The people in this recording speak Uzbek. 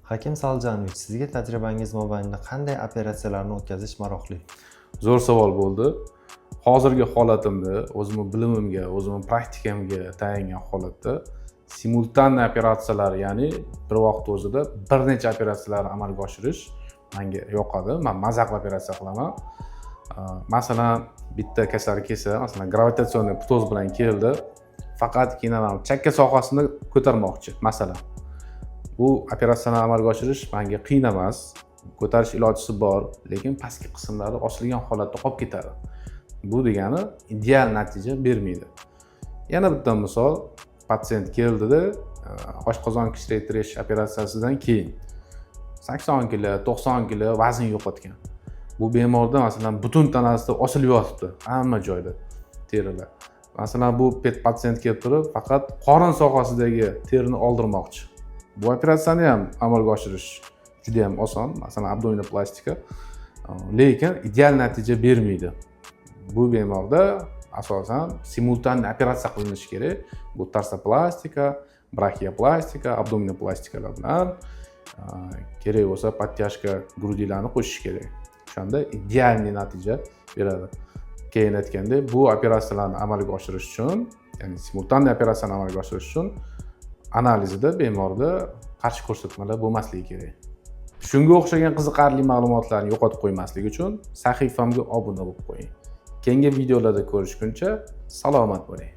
Hakim Saljanovich, sizga tajribangiz mobaynida qanday operatsiyalarni o'tkazish maroqli? Zo'r savol bo'ldi. Hozirgi holatimda, o'zimning bilimimga, o'zimning praktikamga tayangan holatda simultan operatsiyalar, ya'ni bir vaqt o'zida bir necha operatsiyalarni amalga oshirish menga yoqadi. Men mazaq operatsiya qilaman. Masalan, bitta kasal kelsa, masalan, gravitatsion ptoz bilan keldi, faqatgina chakka sohasini ko'tarmoqchi, masalan. Bu operatsiyani amalga oshirish menga qiyin emas. Ko'tarish ilojisi bor, lekin pastki qismlari osilgan holatda qolib ketadi. Bu degani ideal natija bermaydi. Yana bitta misol, pasiyent keldida oshqozon kichraytirish operatsiyasidan keyin 80 kg, 90 kg vazn yo'qotgan. Bu bemorda masalan butun tanasida osilib yotibdi, hamma joyda terilar. Masalan, bu pasiyent kelib turib, faqat qorin sohasidagi terini oldirmoqchi. Bu operatsiyani ham amalga oshirish juda ham oson, masalan abdominoplastika, lekin ideal natija bermaydi. Bu bemorda asosan simultan operatsiya qilinishi kerak. Bu tarsoplastika, brachioplastika, abdominopastikalar bilan kerak bo'lsa podtяжка грудиlarni qo'shish kerak. O'shanda ideal natija beradi. Keyin aytgandek, bu operatsiyalarni amalga oshirish uchun, ya'ni simultan operatsiyani amalga oshirish uchun analizida bemorda qarshi ko'rsatmalar bo'lmasligi kerak. Shunga o'xshagan qiziqarli ma'lumotlarni yo'qotib qo'ymaslik uchun sahifamga obuna bo'lib qo'ying. Keyingi videolarda ko'rishguncha salomat bo'ling.